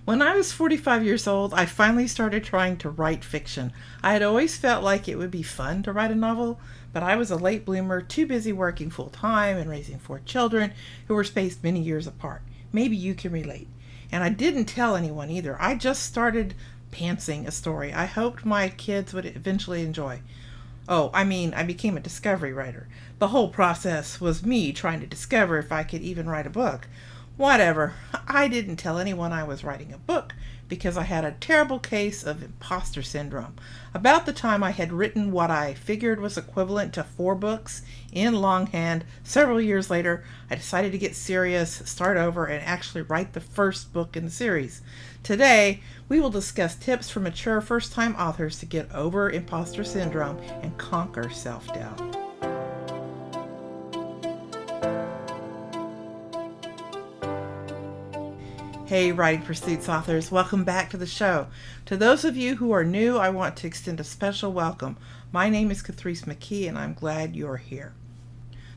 When I was 45 years old, I finally started trying to write fiction. I had always felt like it would be fun to write a novel, but I was a late bloomer, too busy working full time and raising 4 children who were spaced many years apart. Maybe you can relate. And I didn't tell anyone either. I just started pantsing a story I hoped my kids would eventually enjoy. I became a discovery writer. The whole process was me trying to discover if I could even write a book. Whatever. I didn't tell anyone I was writing a book because I had a terrible case of impostor syndrome. About the time I had written what I figured was equivalent to 4 books in longhand, several years later, I decided to get serious, start over, and actually write the first book in the series. Today, we will discuss tips for mature first-time authors to get over imposter syndrome and conquer self-doubt. Hey, Writing Pursuits authors, welcome back to the show. To those of you who are new, I want to extend a special welcome. My name is Kathrese McKee, and I'm glad you're here.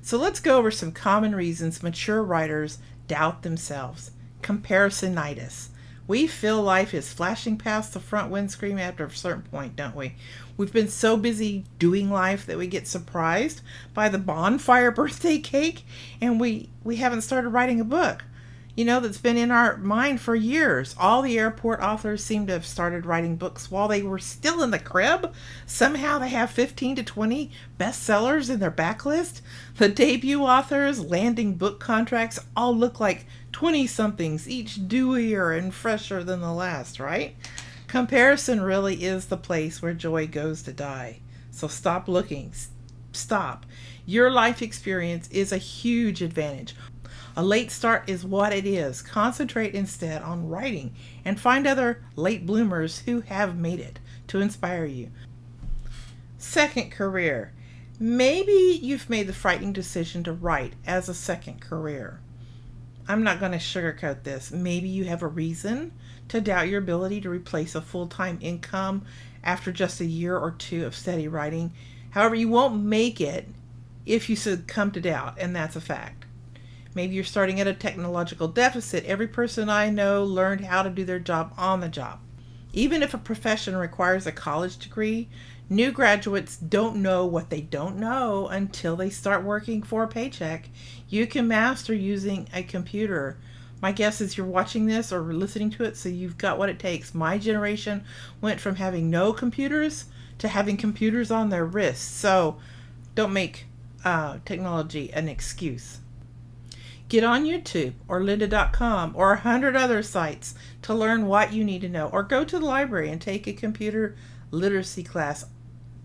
So let's go over some common reasons mature writers doubt themselves. Comparisonitis. We feel life is flashing past the front windscreen after a certain point, don't we? We've been so busy doing life that we get surprised by the bonfire birthday cake, and we haven't started writing a book. That's been in our mind for years. All the airport authors seem to have started writing books while they were still in the crib. Somehow they have 15 to 20 bestsellers in their backlist. The debut authors landing book contracts all look like 20-somethings, each dewier and fresher than the last, right? Comparison really is the place where joy goes to die. So stop looking. Stop. Your life experience is a huge advantage. A late start is what it is. Concentrate instead on writing and find other late bloomers who have made it to inspire you. Second career. Maybe you've made the frightening decision to write as a second career. I'm not going to sugarcoat this. Maybe you have a reason to doubt your ability to replace a full-time income after just a year or two of steady writing. However, you won't make it if you succumb to doubt, and that's a fact. Maybe you're starting at a technological deficit. Every person I know learned how to do their job on the job. Even if a profession requires a college degree, new graduates don't know what they don't know until they start working for a paycheck. You can master using a computer. My guess is you're watching this or listening to it, so you've got what it takes. My generation went from having no computers to having computers on their wrists. So don't make technology an excuse. Get on YouTube or lynda.com or 100 other sites to learn what you need to know, or go to the library and take a computer literacy class.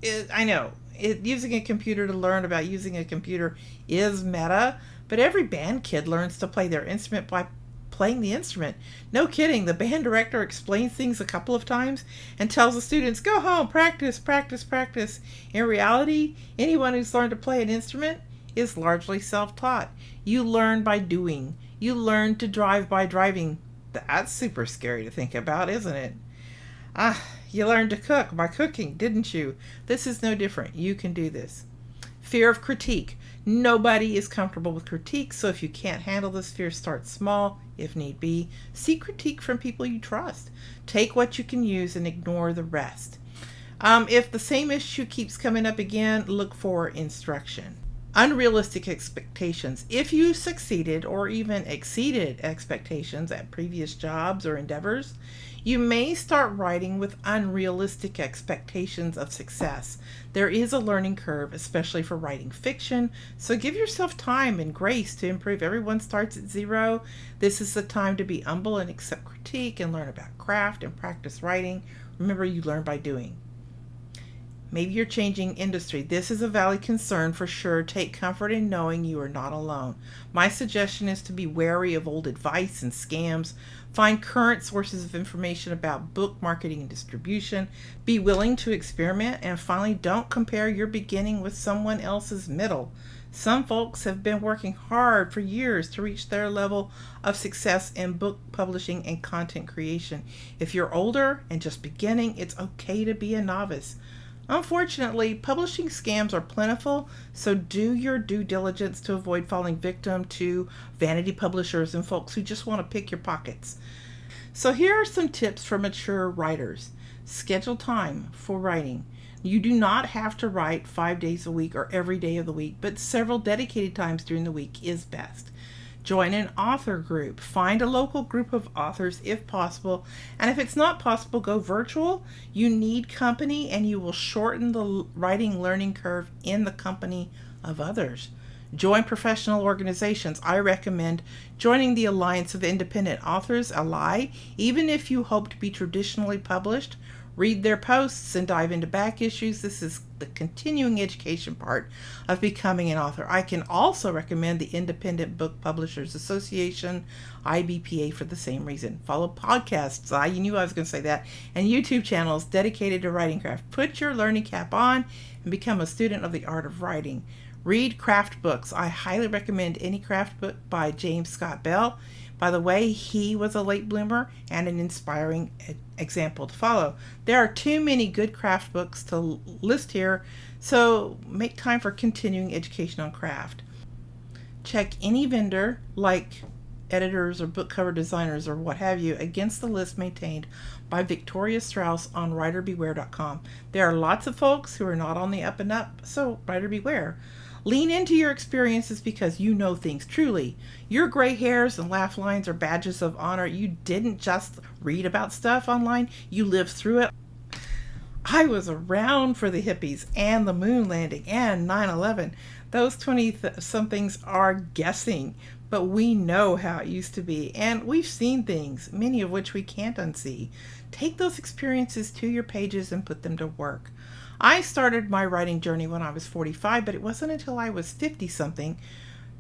Using a computer to learn about using a computer is meta, but every band kid learns to play their instrument by playing the instrument. No kidding, the band director explains things a couple of times and tells the students, go home, practice, practice, practice. In reality, anyone who's learned to play an instrument is largely self-taught. You learn by doing. You learn to drive by driving. That's super scary to think about, isn't it? You learned to cook by cooking, didn't you? This is no different. You can do this. Fear of critique. Nobody is comfortable with critique, so if you can't handle this fear, start small, if need be. Seek critique from people you trust. Take what you can use and ignore the rest. If the same issue keeps coming up again, look for instruction. Unrealistic expectations. If you succeeded or even exceeded expectations at previous jobs or endeavors, you may start writing with unrealistic expectations of success. There is a learning curve, especially for writing fiction, so give yourself time and grace to improve. Everyone starts at zero. This is the time to be humble and accept critique and learn about craft and practice writing. Remember, you learn by doing. Maybe you're changing industry. This is a valid concern for sure. Take comfort in knowing you are not alone. My suggestion is to be wary of old advice and scams. Find current sources of information about book marketing and distribution. Be willing to experiment. And finally, don't compare your beginning with someone else's middle. Some folks have been working hard for years to reach their level of success in book publishing and content creation. If you're older and just beginning, it's okay to be a novice. Unfortunately, publishing scams are plentiful, so do your due diligence to avoid falling victim to vanity publishers and folks who just want to pick your pockets. So here are some tips for mature writers. Schedule time for writing. You do not have to write 5 days a week or every day of the week, but several dedicated times during the week is best. Join an author group. Find a local group of authors if possible. And if it's not possible, go virtual. You need company and you will shorten the writing learning curve in the company of others. Join professional organizations. I recommend joining the Alliance of Independent Authors, ALI, even if you hope to be traditionally published. Read their posts and dive into back issues. This is the continuing education part of becoming an author. I can also recommend the Independent Book Publishers Association, IBPA, for the same reason. Follow podcasts, you knew I was going to say that, and YouTube channels dedicated to writing craft. Put your learning cap on and become a student of the art of writing. Read craft books. I highly recommend any craft book by James Scott Bell. By the way, he was a late bloomer and an inspiring example to follow. There are too many good craft books to list here, so make time for continuing education on craft. Check any vendor, like editors or book cover designers or what have you, against the list maintained by Victoria Strauss on writerbeware.com. There are lots of folks who are not on the up and up, so writer beware. Lean into your experiences because you know things. Truly, your gray hairs and laugh lines are badges of honor. You didn't just read about stuff online, you lived through it. I was around for the hippies and the moon landing and 9/11. Those 20-somethings are guessing, but we know how it used to be, and we've seen things, many of which we can't unsee. Take those experiences to your pages and put them to work. I started my writing journey when I was 45, but it wasn't until I was 50-something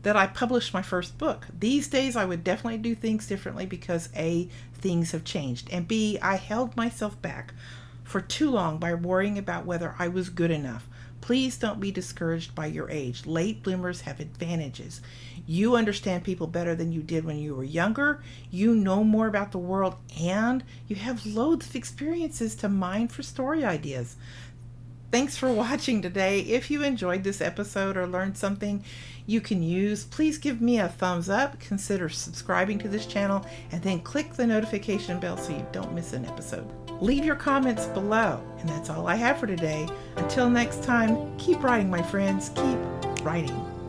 that I published my first book. These days, I would definitely do things differently because A, things have changed, and B, I held myself back for too long by worrying about whether I was good enough. Please don't be discouraged by your age. Late bloomers have advantages. You understand people better than you did when you were younger. You know more about the world, and you have loads of experiences to mine for story ideas. Thanks for watching today. If you enjoyed this episode or learned something you can use, please give me a thumbs up, consider subscribing to this channel, and then click the notification bell so you don't miss an episode. Leave your comments below, and that's all I have for today. Until next time, keep writing, my friends. Keep writing.